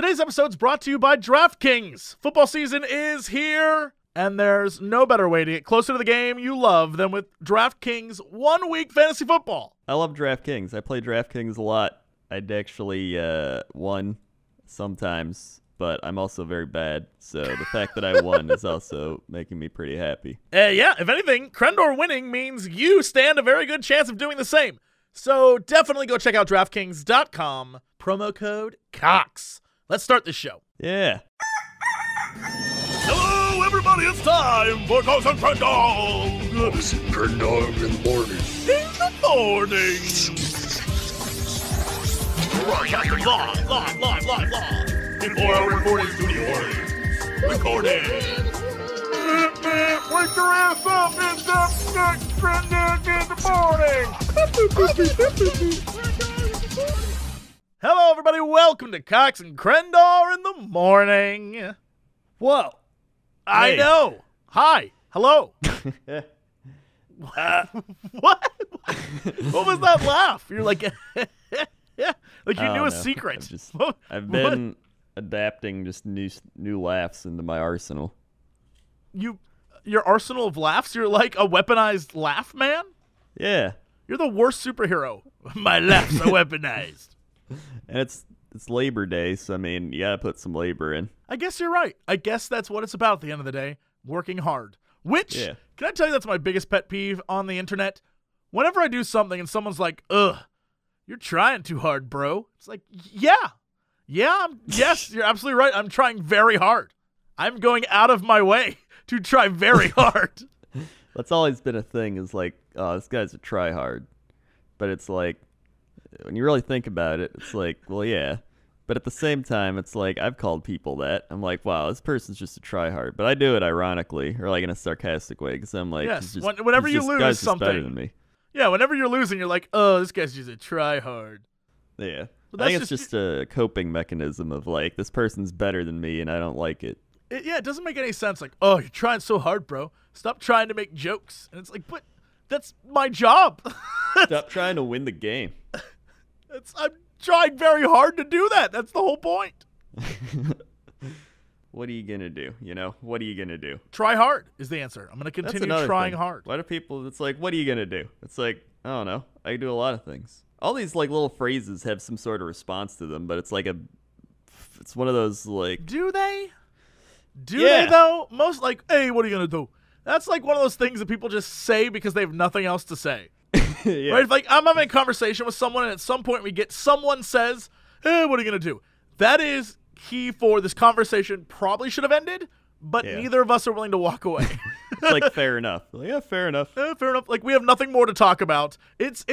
Today's episode is brought to you by DraftKings. Football season is here, and there's no better way to get closer to the game you love than with DraftKings 1 week fantasy football. I love DraftKings. I play DraftKings a lot. I'd actually won sometimes, but I'm also very bad. So the fact that I won is also making me pretty happy. Yeah, if anything, Crendor winning means you stand a very good chance of doing the same. So definitely go check out DraftKings.com, promo code COX. Let's start the show. Yeah. Hello, everybody. It's time for Cox and Crendor. This is Crendor in the morning. In the morning. Live. In 4 hour recording studio. Recording. Wake your ass up. It's Crendor in the morning. Hello, everybody. Welcome to Cox and Crendor in the morning. Whoa. I know. Hi. Hello. What? What was that laugh? You're like, yeah, like you knew a secret. I've been adapting just new laughs into my arsenal. Your arsenal of laughs? You're like a weaponized laugh man? Yeah. You're the worst superhero. My laughs are weaponized. And it's Labor Day, so I mean, you gotta put some labor in. I guess you're right. I guess that's what it's about at the end of the day. Working hard. Which, Yeah. Can I tell you that's my biggest pet peeve on the internet? Whenever I do something and someone's like, ugh, you're trying too hard, bro. It's like, yes, you're absolutely right. I'm trying very hard. I'm going out of my way to try very hard. That's always been a thing, is like, oh, this guy's a tryhard. But it's like, when you really think about it, it's like, well, yeah. But at the same time, it's like, I've called people that. I'm like, wow, this person's just a tryhard. But I do it ironically, or like in a sarcastic way, because I'm like, yes, whenever you lose something, better than me. Yeah, whenever you're losing, you're like, oh, this guy's just a tryhard. Yeah. But I think it's just a coping mechanism of like, this person's better than me, and I don't like it. It doesn't make any sense. Like, oh, you're trying so hard, bro. Stop trying to make jokes. And it's like, but that's my job. Stop trying to win the game. I'm trying very hard to do that. That's the whole point. What are you going to do? What are you going to do? Try hard is the answer. I'm going to continue trying hard. Why do people, it's like, what are you going to do? It's like, I don't know. I do a lot of things. All these like little phrases have some sort of response to them, but it's like it's one of those like. Do they? Do they though? Most like, hey, what are you going to do? That's like one of those things that people just say because they have nothing else to say. Yeah. Right? Like I'm having a conversation with someone, and at some point someone says, hey, what are you going to do? That is key for this conversation. Probably should have ended, but neither of us are willing to walk away. It's like, fair enough. Like, yeah, fair enough. Fair enough. Like we have nothing more to talk about. It's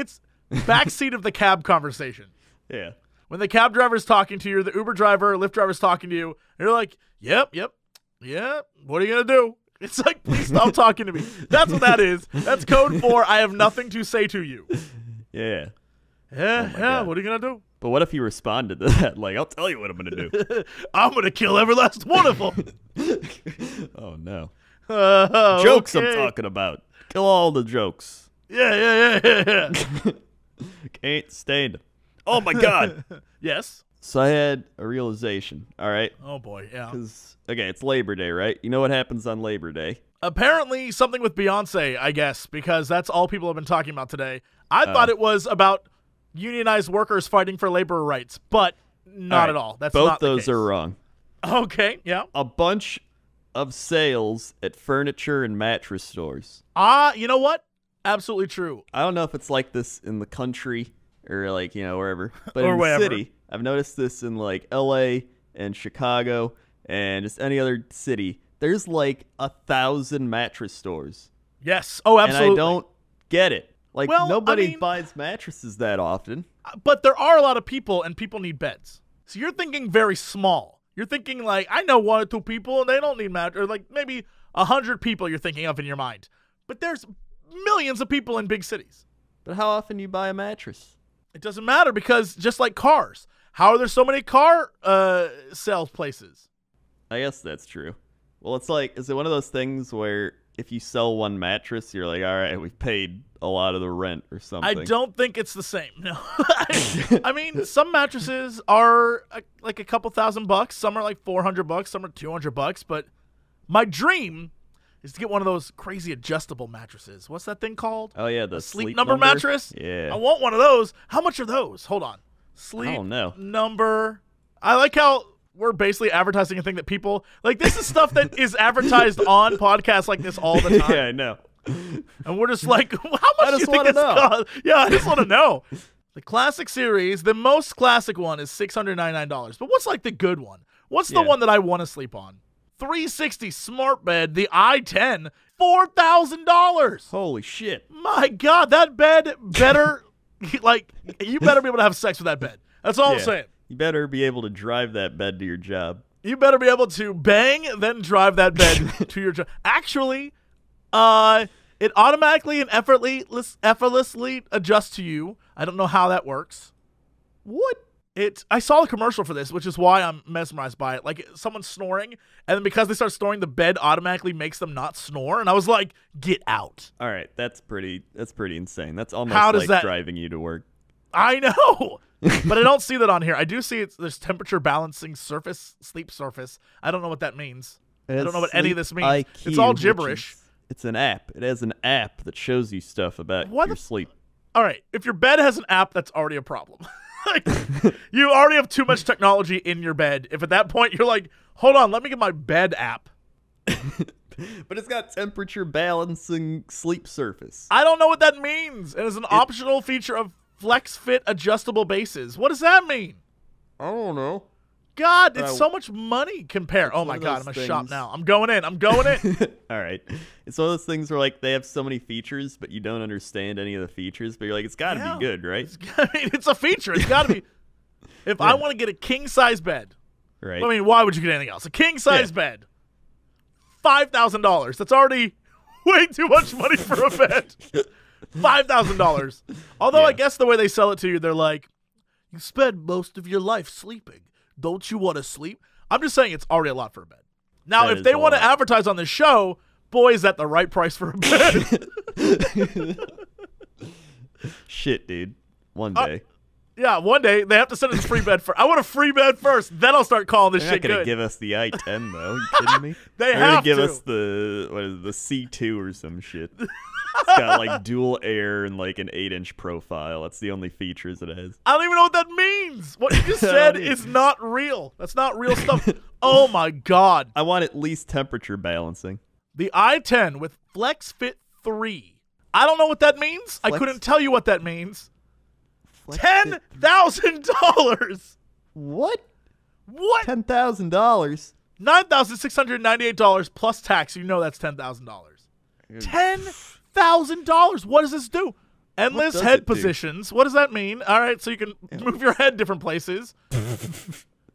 backseat of the cab conversation. Yeah. When the cab driver's talking to you, the Uber driver or Lyft driver's talking to you, and you're like, yep. What are you going to do? It's like, please stop talking to me. That's what that is. That's code for I have nothing to say to you. Yeah. Yeah, what are you going to do? But what if you responded to that? Like, I'll tell you what I'm going to do. I'm going to kill every last one of them. Oh, no. Jokes okay. I'm talking about. Kill all the jokes. Yeah. Can't stand them. Oh, my God. Yes? So I had a realization, all right? Oh, boy, yeah. Because, okay, it's Labor Day, right? You know what happens on Labor Day? Apparently something with Beyonce, I guess, because that's all people have been talking about today. I thought it was about unionized workers fighting for labor rights, but not at all. That's both not the those case. are wrong. Okay, yeah. A bunch of sales at furniture and mattress stores. You know what? Absolutely true. I don't know if it's like this in the country or like, wherever, but Or in the wherever. city, I've noticed this in like LA and Chicago and just any other city. There's like 1,000 mattress stores. Yes. Oh, absolutely. And I don't get it. Like, Well, nobody buys mattresses that often. But there are a lot of people, and people need beds. So you're thinking very small. You're thinking like, I know 1 or 2 people, and they don't need mattress. Or like maybe 100 people you're thinking of in your mind. But there's millions of people in big cities. But how often do you buy a mattress? It doesn't matter because just like cars, how are there so many car sales places? I guess that's true. Well, it's like, is it one of those things where if you sell one mattress, you're like, all right, we've paid a lot of the rent or something. I don't think it's the same. No. I mean, some mattresses are like a couple $1,000. Some are like $400. Some are $200. But my dream is to get one of those crazy adjustable mattresses. What's that thing called? Oh, yeah, the A sleep sleep number mattress? Yeah. I want one of those. How much are those? Hold on. Sleep I don't know. number. I like how we're basically advertising a thing that people like. This is stuff that is advertised on podcasts like this all the time. Yeah, I know. And we're just like, how much do you think it's cost? Yeah, I just want to know. The classic series, the most classic one is $699. But what's like the good one? What's the one that I want to sleep on? 360 smart bed, the i10, $4,000. Holy shit. My God, that bed better, like, you better be able to have sex with that bed. That's all I'm saying. You better be able to drive that bed to your job. You better be able to bang, then drive that bed to your job. Actually, it automatically and effortlessly adjusts to you. I don't know how that works. What? I saw a commercial for this, which is why I'm mesmerized by it. Like, someone's snoring, and then because they start snoring, the bed automatically makes them not snore. And I was like, get out. All right, that's pretty insane. That's almost like driving you to work. I know, but I don't see that on here. I do see there's temperature balancing sleep surface. I don't know what that means. I don't know what any of this means. IQ, it's all gibberish. It's an app. It has an app that shows you stuff about your sleep. All right, if your bed has an app, that's already a problem. Like, you already have too much technology in your bed. If at that point you're like, hold on, let me get my bed app. But it's got temperature balancing sleep surface. I don't know what that means. And it's an optional feature of Flex Fit adjustable bases. What does that mean? I don't know. God, it's so much money compared. Oh my God, I'm gonna shop now. I'm going in. All right. It's one of those things where like they have so many features, but you don't understand any of the features. But you're like, it's got to be good, right? I mean, it's a feature. It's got to be. If I want to get a king size bed, right? I mean, why would you get anything else? A king size bed, $5,000. That's already way too much money for a bed. $5,000. Although I guess the way they sell it to you, they're like, you spend most of your life sleeping. Don't you want to sleep? I'm just saying it's already a lot for a bed. Now, if they want to advertise on this show, boy, is that the right price for a bed. Shit, dude. One day. Yeah, one day they have to send us a free bed first. I want a free bed first, then I'll start calling this shit good. They're not going to give us the i10, though. Are you kidding me? They're have to. Give us the C2 or some shit. It's got like dual air and like an 8-inch profile. That's the only features it has. I don't even know what that means. What you just said is not real. That's not real stuff. Oh my God. I want at least temperature balancing. The i10 with Flex Fit 3. I don't know what that means. I couldn't tell you what that means. $10,000. What? What? $10,000. $9,698 plus tax. You know that's $10,000. $10,000. What does this do? Endless head positions. What does that mean? All right, so you can move your head different places.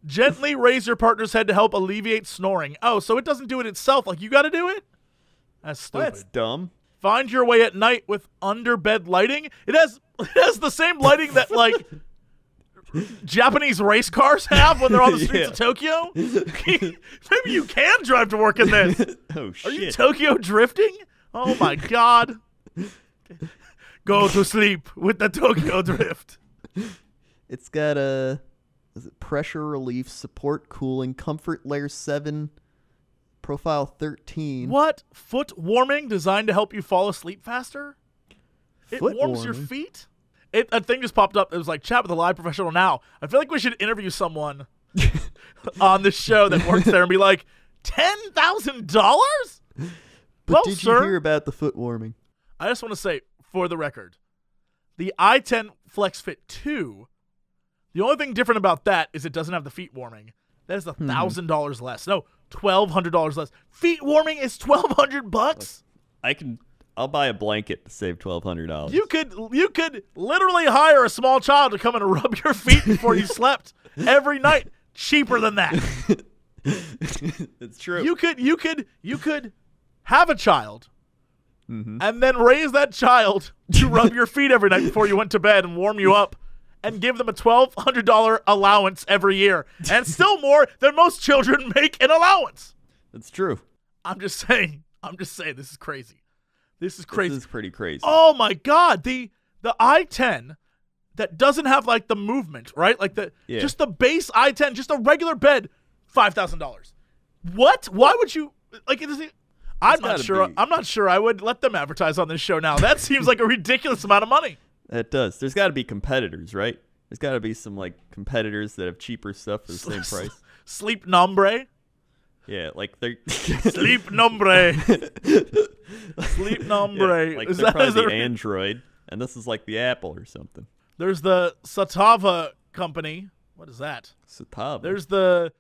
Gently raise your partner's head to help alleviate snoring. Oh, so it doesn't do it itself. Like, you got to do it? That's stupid. That's dumb. Find your way at night with under-bed lighting. It has the same lighting that, like, Japanese race cars have when they're on the streets of Tokyo. Maybe you can drive to work in this. Oh, shit. Are you Tokyo drifting? Oh, my God. Go to sleep with the Tokyo drift. It's got pressure relief, support cooling, comfort layer 7, profile 13. What? Foot warming designed to help you fall asleep faster? It warms your feet? A thing just popped up. It was like, chat with a live professional now. I feel like we should interview someone on this show that works there and be like, $10,000? But did you hear about the foot warming? I just want to say, for the record, the i10 Flex Fit 2, the only thing different about that is it doesn't have the feet warming. That is $1,000 less. No, $1,200 less. Feet warming is $1,200. I'll buy a blanket to save $1,200. You could literally hire a small child to come and rub your feet before you slept every night. Cheaper than that. It's true. You could have a child and then raise that child to rub your feet every night before you went to bed and warm you up and give them a $1,200 allowance every year. And still more than most children make an allowance. That's true. I'm just saying. I'm just saying, this is crazy. This is crazy. This is pretty crazy. Oh my God, the i10 that doesn't have like the movement, right? Like just the base i10, just a regular bed, $5,000. What? Why would you like? I'm not sure. I'm not sure I would let them advertise on this show now. That seems like a ridiculous amount of money. It does. There's got to be competitors, right? There's got to be some like competitors that have cheaper stuff for the same price. Sleep Nombre. Yeah, like they're Sleep Nombre. Sleep Nombre. Yeah, like they're probably the Android, and this is like the Apple or something. There's the Satava company. What is that? Satava. There's the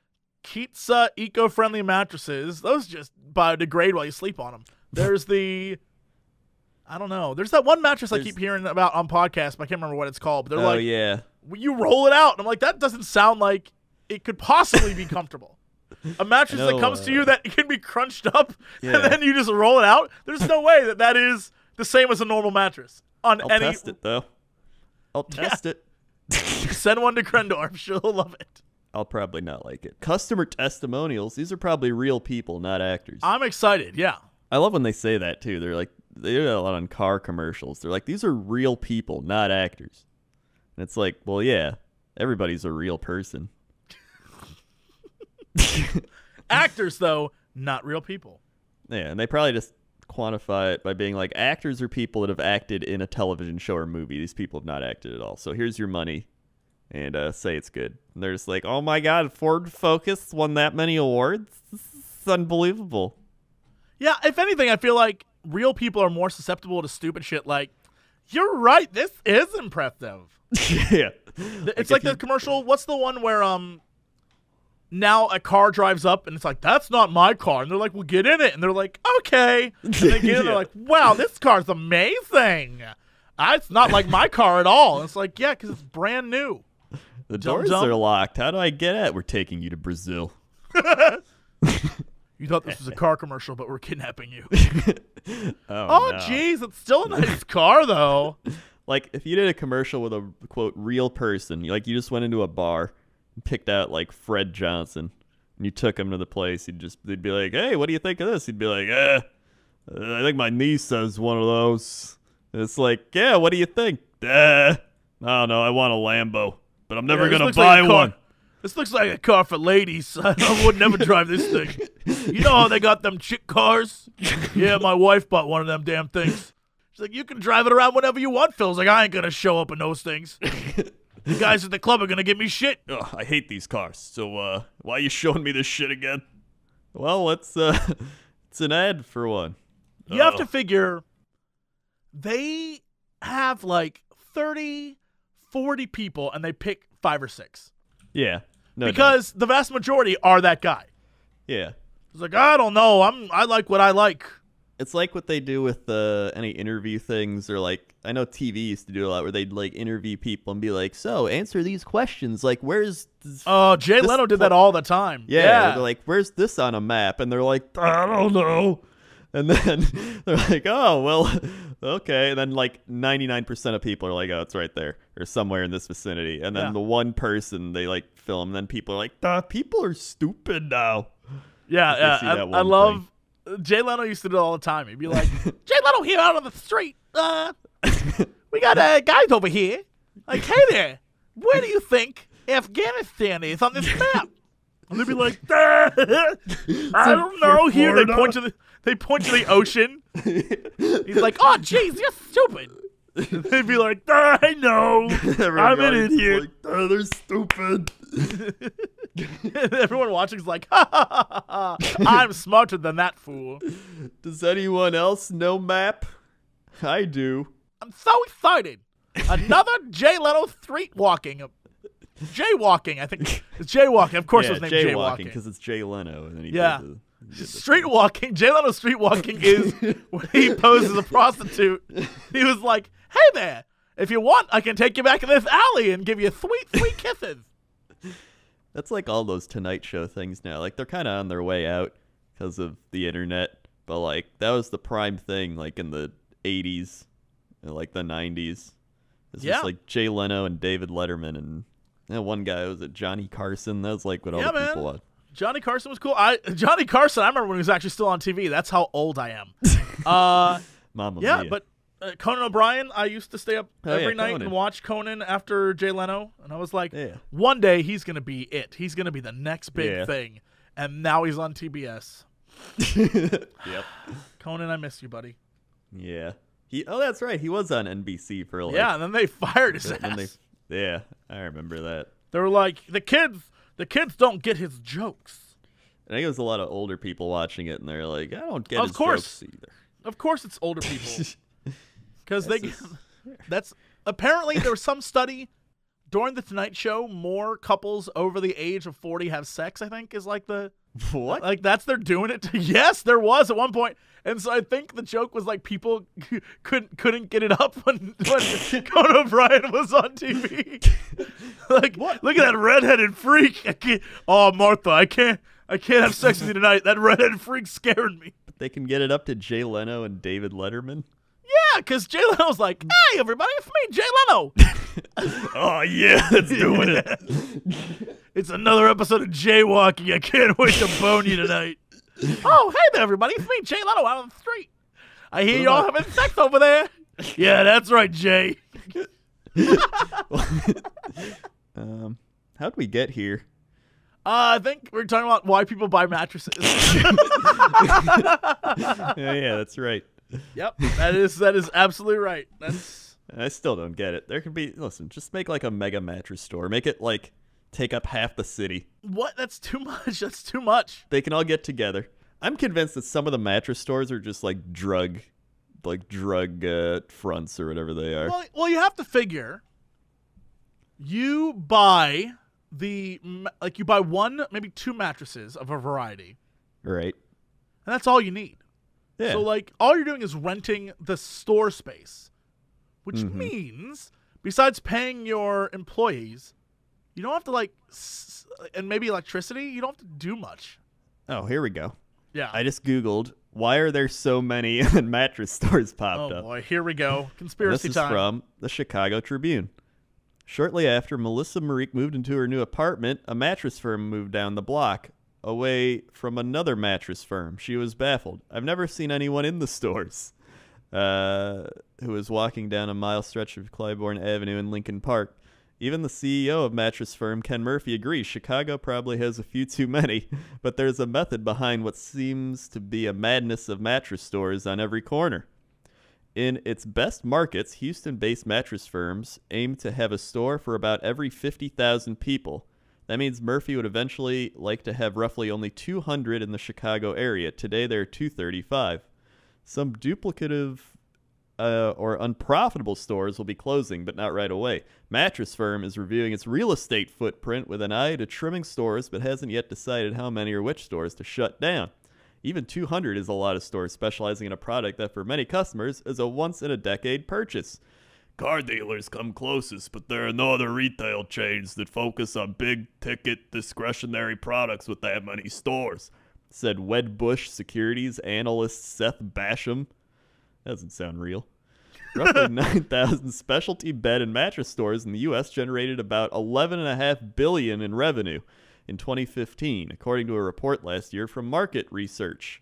Kitsa eco-friendly mattresses. Those just biodegrade while you sleep on them. There's the, I don't know. There's that one mattress I keep hearing about on podcasts, but I can't remember what it's called. But they're like, yeah. You roll it out. And I'm like, that doesn't sound like it could possibly be comfortable. A mattress that comes to you that can be crunched up, and then you just roll it out. There's no way that is the same as a normal mattress. I'll test it, though. I'll test it. Send one to Crendor. I'm sure he'll love it. I'll probably not like it. Customer testimonials. These are probably real people, not actors. I'm excited, yeah. I love when they say that, too. They're like, they do that a lot on car commercials. They're like, these are real people, not actors. And it's like, well, yeah, everybody's a real person. Actors, though, not real people. Yeah, and they probably just quantify it by being like, actors are people that have acted in a television show or movie. These people have not acted at all. So here's your money. And say it's good. And they're just like, oh my God, Ford Focus won that many awards? It's unbelievable. Yeah, if anything, I feel like real people are more susceptible to stupid shit like, you're right, this is impressive. Yeah. It's like the commercial, what's the one where now a car drives up and it's like, that's not my car. And they're like, well, get in it. And they're like, okay. And they get in, they're like, wow, this car's amazing. It's not like my car at all. And it's like, yeah, because it's brand new. The doors are locked. How do I get out? We're taking you to Brazil. You thought this was a car commercial, but we're kidnapping you. Oh, jeez, it's still a nice car, though. Like, if you did a commercial with a, quote, real person, you just went into a bar and picked out, like, Fred Johnson, and you took him to the place, they'd be like, hey, what do you think of this? He'd be like, I think my niece has one of those. And it's like, yeah, what do you think? I don't know, I want a Lambo. But I'm never going to buy one. This looks like a car for ladies. I would never drive this thing. You know how they got them chick cars? Yeah, my wife bought one of them damn things. She's like, you can drive it around whenever you want. Phil's like, I ain't going to show up in those things. The guys at the club are going to give me shit. Ugh, I hate these cars. So why are you showing me this shit again? Well, it's an ad for one. You have to figure they have like 30, 40 people, and they pick 5 or 6. Yeah. No because the vast majority are that guy. Yeah. It's like, I don't know. I like what I like. It's like what they do with any interview things, or like, I know TV used to do a lot where they'd like interview people and be like, so answer these questions. Like, where's this? Oh, Jay Leno did that all the time. Yeah. They're like, where's this on a map? And they're like, I don't know. And then they're like, oh, well, okay. And then like 99% of people are like, oh, it's right there or somewhere in this vicinity. And then the one person they like film, and then people are like, people are stupid now. Yeah, yeah. I love Jay Leno used to do it all the time. He'd be like, Jay Leno here out on the street. We got guys over here. Like, hey there, where do you think Afghanistan is on this map? And they'd be like, I don't know. Here they point to the ocean. He's like, oh, jeez, you're stupid. They'd be like, I know. I'm an idiot. Like, they're stupid. Everyone watching's like, ha, ha, ha, ha, I'm smarter than that fool. Does anyone else know map? I do. I'm so excited. Another Jay Leno street walking. Jaywalking, I think. It's jaywalking. Of course, it was named jaywalking because it's Jay Leno. And then he street walking. Jay Leno street walking is when he poses a prostitute. He was like, "Hey there, if you want, I can take you back in this alley and give you sweet, sweet kisses." That's like all those Tonight Show things now. Like, they're kind of on their way out because of the internet. But like, that was the prime thing. Like in the '80s and like the '90s. It's just like Jay Leno and David Letterman and. One guy was Johnny Carson. That was like what all the people watched. Johnny Carson was cool. Johnny Carson, I remember when he was actually still on TV. That's how old I am. Mamma yeah, mia. but Conan O'Brien, I used to stay up every night Conan. and watch Conan after Jay Leno, and I was like, Yeah. one day he's gonna be it. He's gonna be the next big Yeah. thing, and now he's on TBS. Yep. Conan, I miss you, buddy. Yeah. That's right. He was on NBC for like. Yeah, and then they fired his when ass. yeah, I remember that. They were like, the kids don't get his jokes. I think it was a lot of older people watching it, and they're like, I don't get Of his course. jokes either. Of course, it's older people because This that's apparently there was some study during the Tonight Show. More couples over the age of 40 have sex. I think is like the What? like they're doing it. Yes, there was at one point, and so I think the joke was like people couldn't get it up when Conan O'Brien was on TV. Like, What? Look at that redheaded freak. I can't. Oh, Martha, I can't have sex with you tonight. That redheaded freak scared me. They can get it up to Jay Leno and David Letterman. Yeah, because Jay Leno's like, hey, everybody, it's me, Jay Leno. Oh yeah, that's doing it. It's another episode of Jaywalking. I can't wait to bone you tonight. Oh, hey there, everybody. It's me, Jay Leno, out on the street. I hear y'all having sex over there. Yeah, that's right, Jay. How'd we get here? I think we're talking about why people buy mattresses. Yeah, that's right. Yep, that is absolutely right. I still don't get it. There could be, listen, just make like a mega mattress store. Make it like take up half the city. What? That's too much. That's too much. They can all get together. I'm convinced that some of the mattress stores are just like drug fronts or whatever they are. Well, you have to figure. You buy you buy one, maybe two mattresses of a variety, Right. and that's all you need. Yeah. So, like, all you're doing is renting the store space, which Mm-hmm. means, besides paying your employees, you don't have to, like, and maybe electricity, you don't have to do much. Oh, here we go. Yeah. I just Googled, why are there so many mattress stores popped oh, up? boy. Here we go. And Conspiracy this time. is from the Chicago Tribune. Shortly after Melissa Marique moved into her new apartment, a mattress firm moved down the block, away from another mattress firm. She was baffled. I've never seen anyone in the stores. Who was walking down a mile stretch of Claiborne Avenue in Lincoln Park. Even the CEO of mattress firm Ken Murphy agrees Chicago probably has a few too many, but there's a method behind what seems to be a madness of mattress stores on every corner. In its best markets, Houston-based mattress firms aim to have a store for about every 50,000 people. That means Murphy would eventually like to have roughly only 200 in the Chicago area. Today, there are 235. Some duplicative or unprofitable stores will be closing, but not right away. Mattress Firm is reviewing its real estate footprint with an eye to trimming stores, but hasn't yet decided how many or which stores to shut down. Even 200 is a lot of stores specializing in a product that for many customers is a once-in-a-decade purchase. Car dealers come closest, but there are no other retail chains that focus on big-ticket, discretionary products with that many stores, said Wedbush Securities analyst Seth Basham. That doesn't sound real. Roughly 9,000 specialty bed and mattress stores in the U.S. generated about $11.5 billion in revenue in 2015, according to a report last year from Market Research.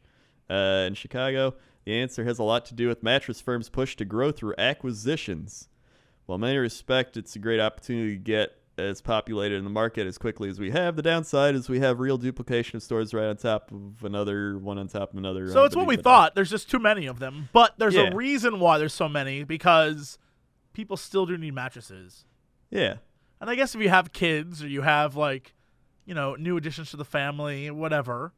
In Chicago, the answer has a lot to do with mattress firms' push to grow through acquisitions. While in many respects it's a great opportunity to get as populated in the market as quickly as we have, the downside is we have real duplication of stores right on top of another, one on top of another. So it's what we thought. There's just too many of them. But there's Yeah. a reason why there's so many, because people still do need mattresses. Yeah. And I guess if you have kids or you have, like, you know, new additions to the family, whatever,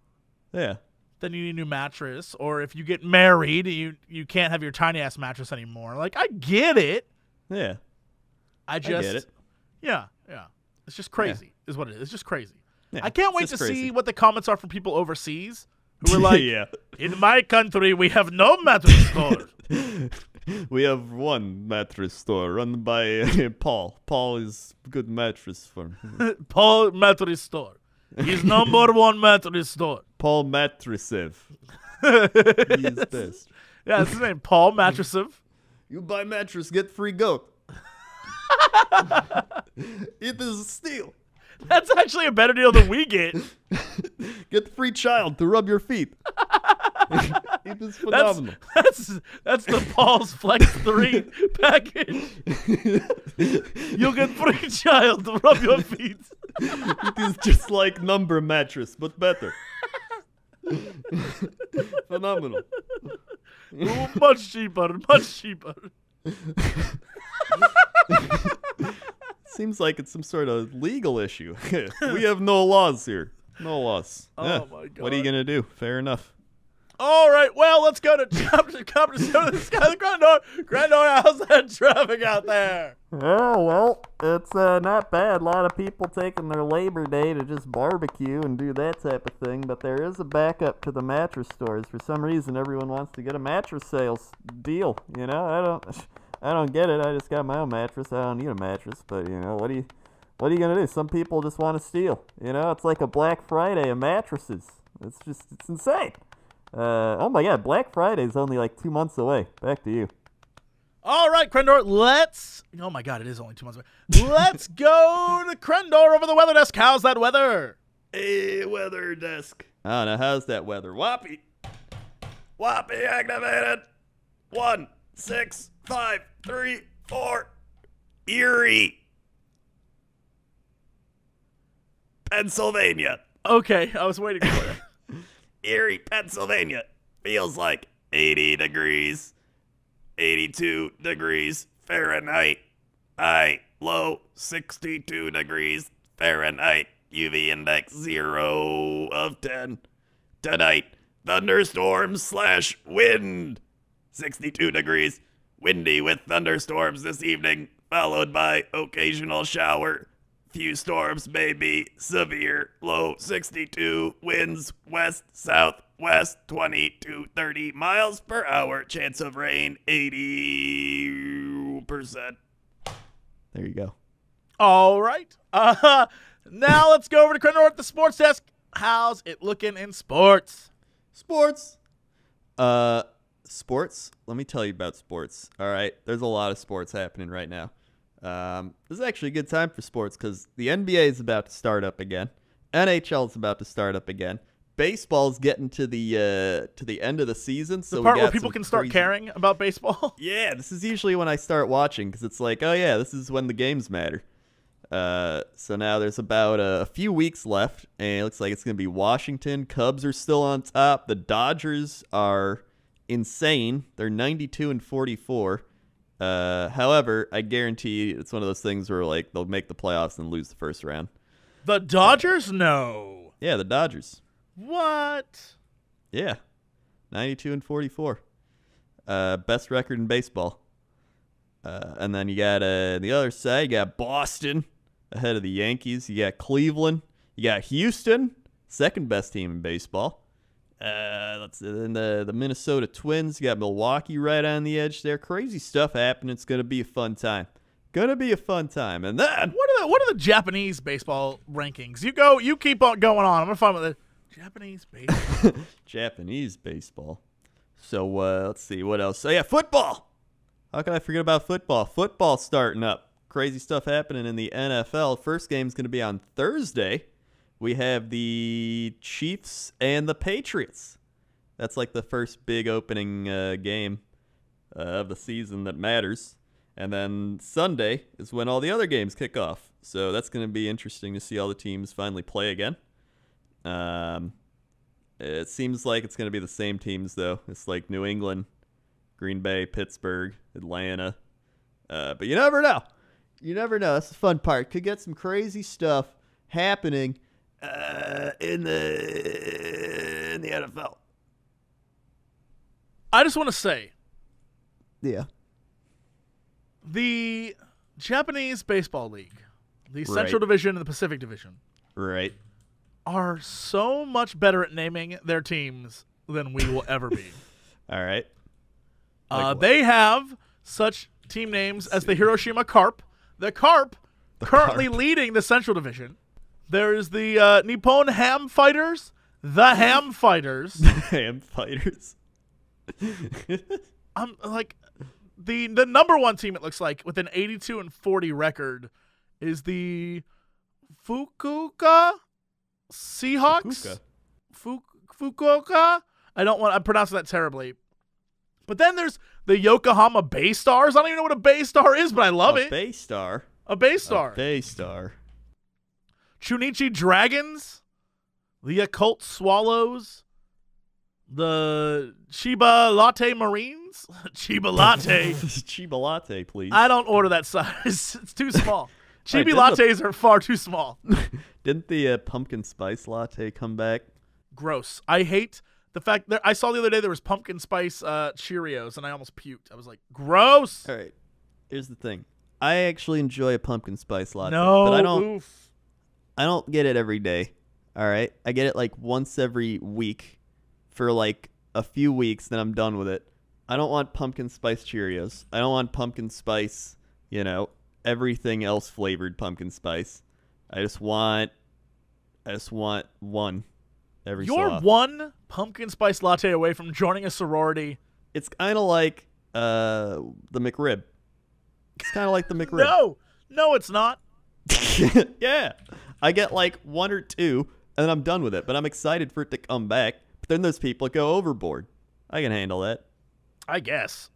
Yeah. then you need a new mattress. Or if you get married, you can't have your tiny-ass mattress anymore. Like, I get it. Yeah. I get it. Yeah. It's just crazy is what it is. It's just crazy. Yeah, I can't wait it's to just crazy. see what the comments are from people overseas who are like, Yeah. in my country, we have no mattress stores. We have one mattress store run by Paul. Paul is good mattress firm. Paul Mattress Store. He's number one mattress store. Paul Mattressev. He is best. Yeah, that's his name, Paul Mattressev. You buy mattress, get free goat. It is a steal. That's actually a better deal than we get. Get the free child to rub your feet. It is phenomenal. That's the Paul's Flex 3 package. You'll get free child to rub your feet. It is just like number mattress, but better. Phenomenal. Ooh, much cheaper, much cheaper. Seems like it's some sort of legal issue. We have no laws here. No laws. Oh my God. What are you gonna do? Fair enough. All right, well, let's go to chapter the sky of the Crendor. Crendor, how's that traffic out there? Oh, well, it's not bad. A lot of people taking their Labor Day to just barbecue and do that type of thing, but there is a backup to the mattress stores. For some reason, everyone wants to get a mattress sales deal. You know, I don't get it. I just got my own mattress. I don't need a mattress, but you know, what are you gonna do? Some people just want to steal. You know, it's like a Black Friday of mattresses. It's insane. Oh my God, Black Friday is only like 2 months away. Back to you. All right, Crendor, oh my God, it is only 2 months away. Let's go to Crendor over the weather desk. How's that weather? Hey, weather desk. I don't know. How's that weather? Whoppy activated. 1, 6, 5, 3, 4. Erie, Pennsylvania. Okay, I was waiting for it. Erie, Pennsylvania. Feels like 80 degrees. 82 degrees Fahrenheit. High, low, 62 degrees Fahrenheit. UV index 0 of 10. Tonight, thunderstorms / wind. 62 degrees. Windy with thunderstorms this evening, followed by occasional shower. Few storms may be severe. Low 62. Winds west southwest 20 to 30 miles per hour. Chance of rain 80%. There you go. All right. Now let's go over to Crendor at the sports desk. How's it looking in sports? Sports. Sports. Let me tell you about sports. All right. There's a lot of sports happening right now. This is actually a good time for sports because the NBA is about to start up again. NHL is about to start up again. Baseball's getting to the end of the season. So the part we where got people can start caring about baseball? Yeah, this is usually when I start watching because it's like, oh yeah, this is when the games matter. So now there's about a few weeks left, and it looks like it's going to be Washington. Cubs are still on top. The Dodgers are insane. They're 92-44. However, I guarantee it's one of those things where like they'll make the playoffs and lose the first round. The Dodgers? No. Yeah, the Dodgers. What? Yeah, 92-44. Best record in baseball. And then you got the other side, you got Boston ahead of the Yankees. You got Cleveland. You got Houston, second best team in baseball. And the Minnesota Twins. You got Milwaukee right on the edge there. Crazy stuff happening. It's gonna be a fun time. And then what are the Japanese baseball rankings? You keep on going on. I'm gonna find the Japanese baseball. Japanese baseball. So let's see what else. So yeah, football. How can I forget about football? Football starting up. Crazy stuff happening in the NFL. First game's gonna be on Thursday. We have the Chiefs and the Patriots. That's like the first big opening game of the season that matters. And then Sunday is when all the other games kick off. So that's going to be interesting to see all the teams finally play again. It seems like it's going to be the same teams, though. It's like New England, Green Bay, Pittsburgh, Atlanta. But you never know. You never know. That's the fun part. Could get some crazy stuff happening in the NFL. I just want to say, Yeah. the Japanese Baseball League, the Central Division and the Pacific Division, Right. are so much better at naming their teams than we will ever be. All right. Like they have such team names as the Hiroshima Carp, the Carp currently leading the Central Division. There's the Nippon Ham Fighters, the Ham Fighters. Ham Fighters. I'm like the number one team, it looks like, with an 82-40 record is the Fukuoka Seahawks. Fukuoka. Fukuoka. I'm pronouncing that terribly. But then there's the Yokohama Bay Stars. I don't even know what a Bay Star is, but I love it. Bay Star. A Bay Star. A Bay Star. Chunichi Dragons. The Occult Swallows. The Chiba Latte Marines. Chiba Latte. Chiba Latte, please. I don't order that size. It's too small. Chibi Right, lattes are far too small. Didn't the pumpkin spice latte come back? Gross. I hate the fact that I saw the other day there was pumpkin spice Cheerios, and I almost puked. I was like, gross. All right. Here's the thing. I actually enjoy a pumpkin spice latte, No, but oof. I don't get it every day. All right? I get it like once every week for like a few weeks, then I'm done with it. I don't want pumpkin spice Cheerios. I don't want pumpkin spice, everything else flavored pumpkin spice. I just want one every so You're often. one pumpkin spice latte away from joining a sorority. It's kind of like the McRib. It's kind of like the McRib. No, it's not. Yeah. I get like one or two, and then I'm done with it. But I'm excited for it to come back. But then those people go overboard. I can handle that. I guess.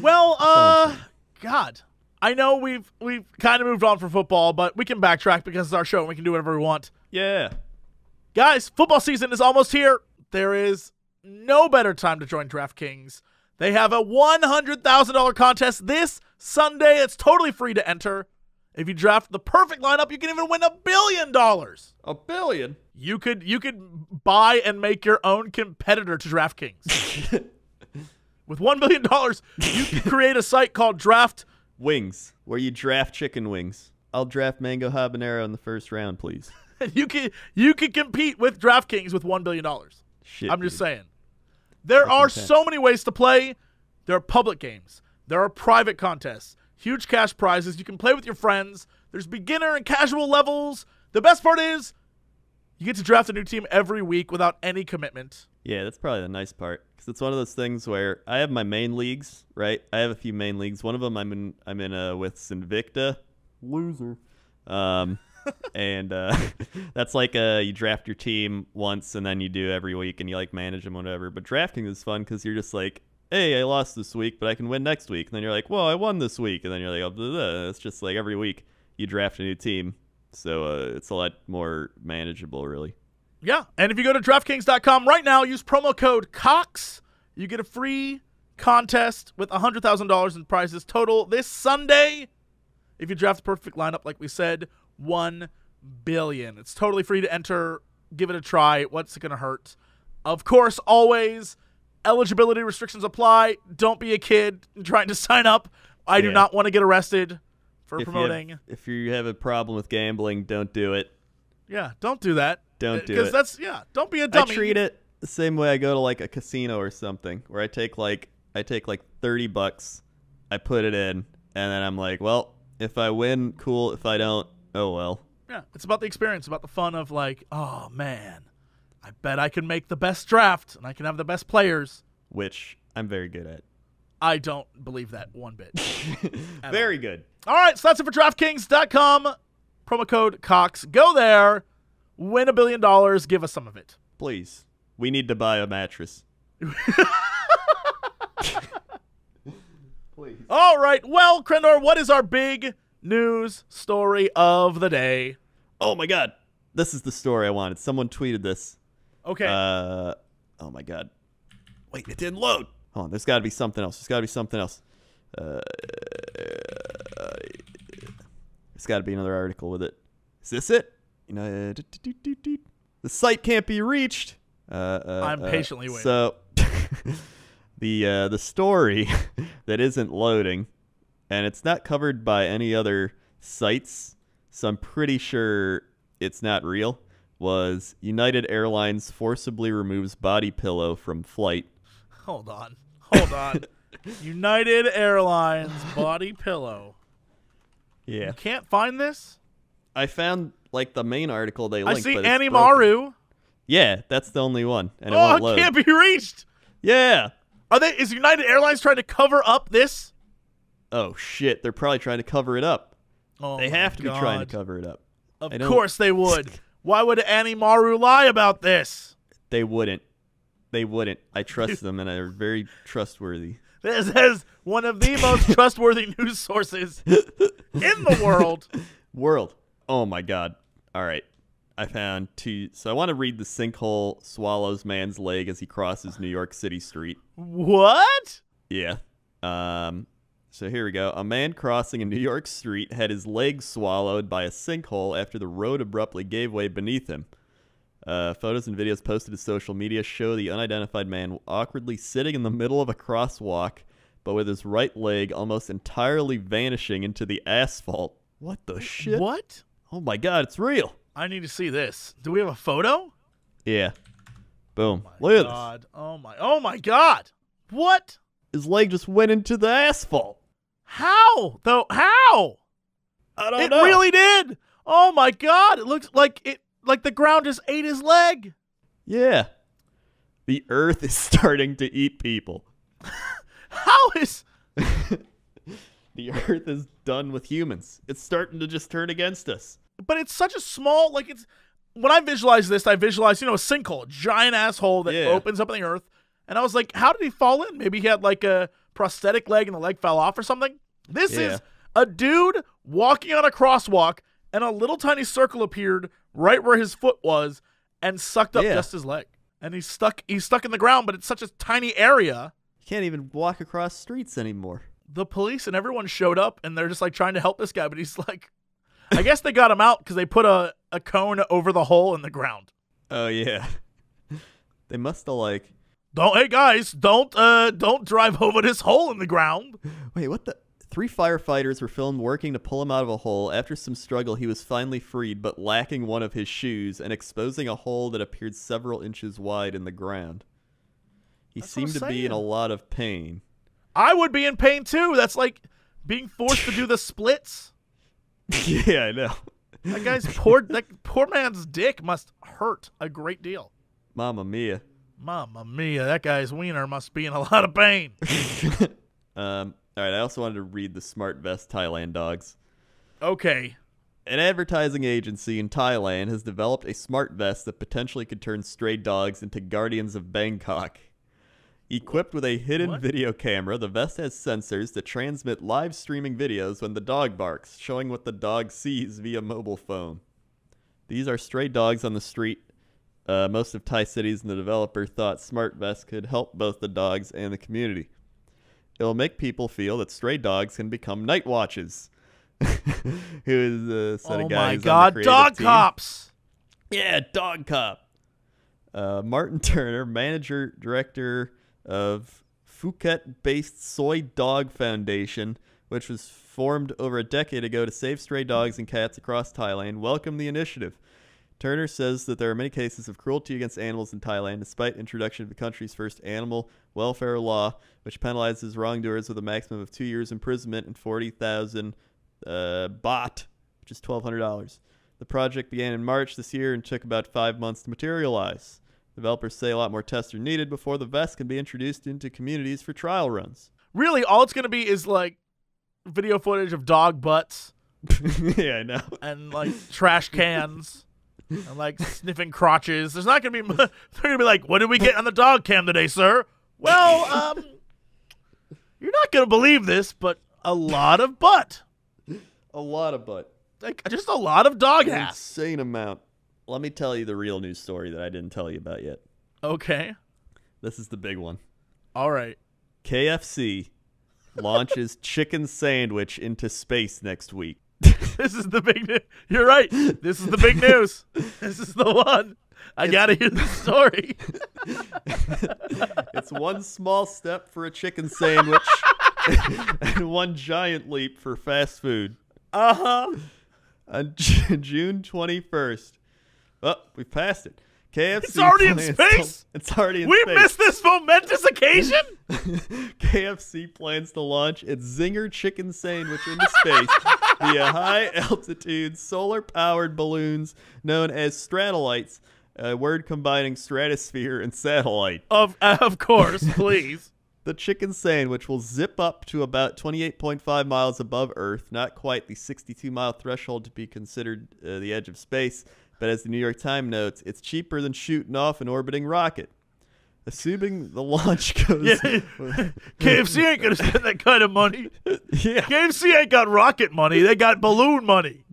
Well, God. I know we've kind of moved on from football, but we can backtrack because it's our show and we can do whatever we want. Yeah. Guys, football season is almost here. There is no better time to join DraftKings. They have a $100,000 contest this Sunday. It's totally free to enter. If you draft the perfect lineup, you can even win $1 billion. $1 billion? You could buy and make your own competitor to DraftKings. With $1 billion, you can create a site called Draft Wings, where you draft chicken wings. I'll draft mango habanero in the first round, please. You can compete with DraftKings with $1 billion. Shit, I'm just dude. saying. There That's are intense. so many ways to play. There are public games. There are private contests. Huge cash prizes. You can play with your friends. There's beginner and casual levels. The best part is you get to draft a new team every week without any commitment. Yeah, that's probably the nice part, because it's one of those things where I have my main leagues, right? I have a few main leagues. One of them I'm in with Sinvicta. Loser. And that's like you draft your team once and then you do every week and you like manage them, whatever. But drafting is fun because you're just like, hey, I lost this week, but I can win next week. And then you're like, well, I won this week. And then you're like, oh, blah, blah. It's just like every week you draft a new team. So it's a lot more manageable, really. Yeah, and if you go to DraftKings.com right now, use promo code COX. You get a free contest with $100,000 in prizes total this Sunday. If you draft the perfect lineup, like we said, $1 billion. It's totally free to enter. Give it a try. What's it going to hurt? Of course, always, eligibility restrictions apply. Don't be a kid trying to sign up. I do not want to get arrested for promoting. If you have a problem with gambling, don't do it. Yeah, don't do that. Don't do it. Because don't be a dummy. I treat it the same way I go to like a casino or something, where I take like $30, I put it in, and then I'm like, well, if I win, cool. If I don't, oh well. Yeah, it's about the experience, about the fun of like, oh man, I bet I can make the best draft and I can have the best players. Which I'm very good at. I don't believe that one bit. Very good. All right, so that's it for DraftKings.com. Promo code COX. Go there, win $1 billion, give us some of it. Please. We need to buy a mattress. Please. All right, well, Crendor, what is our big news story of the day? Oh my god. This is the story I wanted. Someone tweeted this. Okay. Oh my god. Wait, it didn't load. Hold on, there's got to be something else. There's got to be something else. There's got to be another article with it. Is this it? The site can't be reached. I'm patiently waiting. So the story that isn't loading, and it's not covered by any other sites, so I'm pretty sure it's not real, was United Airlines forcibly removes body pillow from flight. Hold on. United Airlines body pillow. Yeah. You can't find this? I found like the main article they linked. I see but it's broken. Animaru. Yeah, that's the only one, and it won't load. It can't be reached. Yeah. Is United Airlines trying to cover up this? Oh shit, they're probably trying to cover it up. Oh, they have to be trying to God. cover it up. Of course they would. Why would Annie Maru lie about this? They wouldn't. They wouldn't. I trust them, and they're very trustworthy. This is one of the most trustworthy news sources in the world. Oh, my God. All right. I found two. So I want to read the sinkhole swallows man's leg as he crosses New York City street. What? Yeah. So here we go. A man crossing a New York street had his leg swallowed by a sinkhole after the road abruptly gave way beneath him. Photos and videos posted to social media show the unidentified man awkwardly sitting in the middle of a crosswalk, but with his right leg almost entirely vanishing into the asphalt. What the shit? What? Oh my God, it's real. I need to see this. Do we have a photo? Yeah. Boom. Oh Look at God. Oh my God. What? this. His leg just went into the asphalt. How? Though how? I don't It know. really did. Oh my God. It looks like the ground just ate his leg. Yeah. The earth is starting to eat people. How is The earth is done with humans. It's starting to just turn against us. But it's such a small, like, it's when I visualize this, I visualize, a sinkhole, a giant asshole that opens up in the earth. And I was like, how did he fall in? Maybe he had like a prosthetic leg and the leg fell off or something. This is a dude walking on a crosswalk and a little tiny circle appeared right where his foot was and sucked up just his leg. And he's stuck in the ground, but it's such a tiny area. You can't even walk across streets anymore. The police and everyone showed up and they're just like trying to help this guy, but he's like, I guess they got him out because they put a cone over the hole in the ground. Oh yeah. They must have like Hey guys, don't drive over this hole in the ground. Wait, what the 3 firefighters were filmed working to pull him out of a hole. After some struggle, he was finally freed, but lacking one of his shoes and exposing a hole that appeared several inches wide in the ground. He seemed to be in a lot of pain. I would be in pain too. That's like being forced to do the splits. Yeah, I know. That poor man's dick must hurt a great deal. Mamma mia. Mamma mia, that guy's wiener must be in a lot of pain. All right, I also wanted to read the Smart Vest Thailand dogs. Okay. An advertising agency in Thailand has developed a smart vest that potentially could turn stray dogs into guardians of Bangkok. Equipped with a hidden video camera, the vest has sensors that transmit live streaming videos when the dog barks, showing what the dog sees via mobile phone. These are stray dogs on the street. Most of Thai cities, and the developer thought smart vests could help both the dogs and the community. It will make people feel that stray dogs can become night watches. Who is a set of guys on the creative dog team. cops. Yeah, dog cop. Martin Turner, manager director of Phuket-based Soy Dog Foundation, which was formed over a decade ago to save stray dogs and cats across Thailand, welcomed the initiative. Turner says that there are many cases of cruelty against animals in Thailand, despite introduction of the country's first animal welfare law, which penalizes wrongdoers with a maximum of 2 years imprisonment and 40,000 baht, which is $1,200. The project began in March this year and took about 5 months to materialize. Developers say a lot more tests are needed before the vest can be introduced into communities for trial runs. Really, all it's going to be is like video footage of dog butts. Yeah, I know. And like trash cans. And like sniffing crotches. There's not going to be. They're going to be like, what did we get on the dog cam today, sir? Well, you're not going to believe this, but a lot of butt. A lot of butt. Like just a lot of dog An ass. insane amount. Let me tell you the real news story that I didn't tell you about yet. Okay. This is the big one. All right. KFC launches chicken sandwich into space next week. This is the big news. You're right. This is the big news. This is the one. I got to hear the story. It's one small step for a chicken sandwich and one giant leap for fast food. Uh-huh. On June 21st. Oh, we've passed it. KFC It's already in space? It's already in We space. missed this momentous occasion? KFC plans to launch its Zinger chicken sandwich into space via high-altitude solar-powered balloons known as stratolites, a word combining stratosphere and satellite. Of course, please. The chicken sandwich will zip up to about 28.5 miles above Earth, not quite the 62-mile threshold to be considered the edge of space, but as the New York Times notes, it's cheaper than shooting off an orbiting rocket. Assuming the launch goes... Yeah. KFC ain't going to spend that kind of money. Yeah. KFC ain't got rocket money. They got balloon money.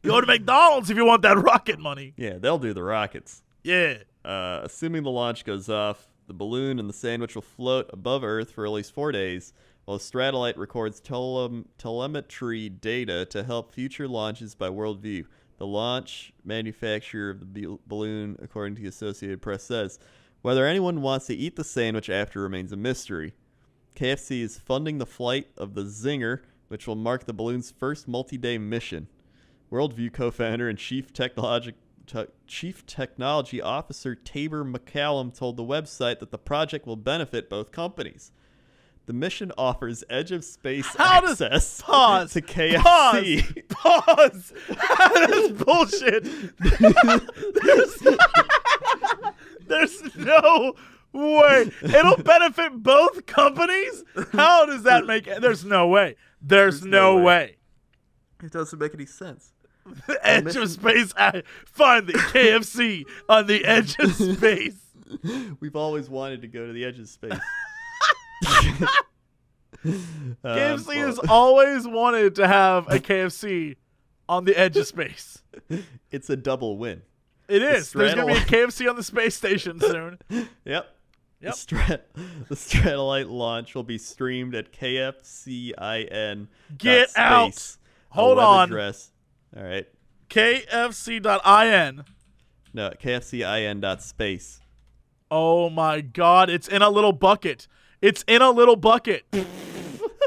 Go to McDonald's if you want that rocket money. Yeah, they'll do the rockets. Yeah. Assuming the launch goes off, the balloon and the sandwich will float above Earth for at least 4 days, while the Stratolite records telemetry data to help future launches by Worldview. The launch manufacturer of the balloon, according to the Associated Press, says, whether anyone wants to eat the sandwich after remains a mystery. KFC is funding the flight of the Zinger, which will mark the balloon's first multi-day mission. Worldview co-founder and Chief Technology Officer Tabor McCallum told the website that the project will benefit both companies. The mission offers edge of space access to KFC. Pause. That's bullshit. There's no way. It'll benefit both companies? How does that make it? There's no way. There's no way. It doesn't make any sense. The edge of space. Find the KFC on the edge of space. We've always wanted to go to the edge of space. KFC has always wanted to have a KFC on the edge of space. It's a double win. It is. There's going to be a KFC on the space station soon. Yep. The Stratolite launch will be streamed at KFCIN. Get out. Hold on. Address. All right. KFC.in. No, KFCIN.space. Oh, my God. It's in a little bucket. It's in a little bucket.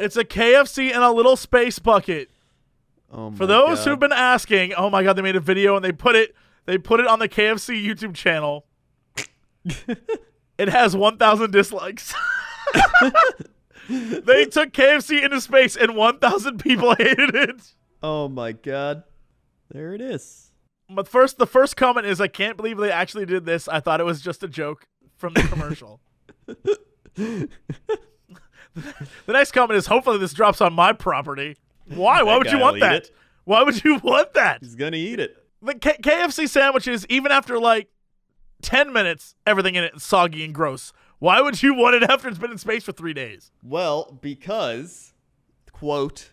It's a KFC in a little space bucket. Oh my For those God. who've been asking, oh, my God, they made a video and they put it on the KFC YouTube channel. It has 1,000 dislikes. They took KFC into space and 1,000 people hated it. Oh my God. There it is. But the first comment is, I can't believe they actually did this. I thought it was just a joke from the commercial. The next comment is, hopefully this drops on my property. Why? Why would you want that? Why would you want that? He's going to eat it. The KFC sandwiches, even after like 10 minutes, everything in it is soggy and gross. Why would you want it after it's been in space for 3 days? Well, because, quote,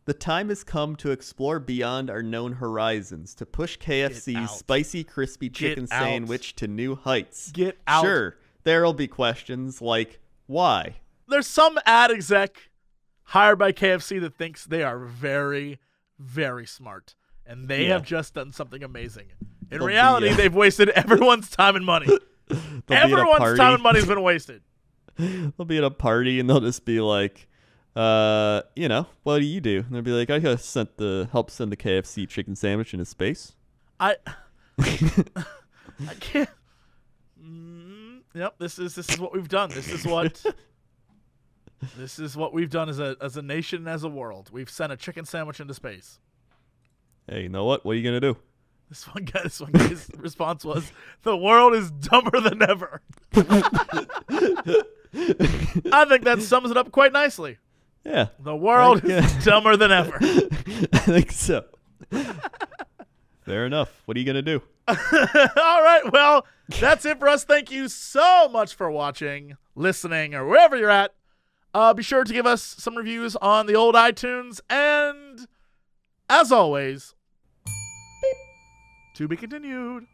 the time has come to explore beyond our known horizons, to push KFC's spicy, crispy chicken sandwich to new heights. Get out. Sure, there'll be questions like, why? There's some ad exec hired by KFC that thinks they are very, very smart. And they have just done something amazing. In reality, they've wasted everyone's time and money. Everyone's time and money has been wasted. They'll be at a party and they'll just be like, what do you do? And they'll be like, I gotta help send the KFC chicken sandwich into space. I can't. Yep, this is what we've done. This is what we've done as a nation and as a world. We've sent a chicken sandwich into space. Hey, you know what? What are you gonna do? This one guy's response was, "The world is dumber than ever." I think that sums it up quite nicely. Yeah. The world is dumber than ever. I think so. Fair enough. What are you gonna do? All right. Well, that's it for us. Thank you so much for watching, listening, or wherever you're at. Be sure to give us some reviews on the old iTunes, and as always, to be continued.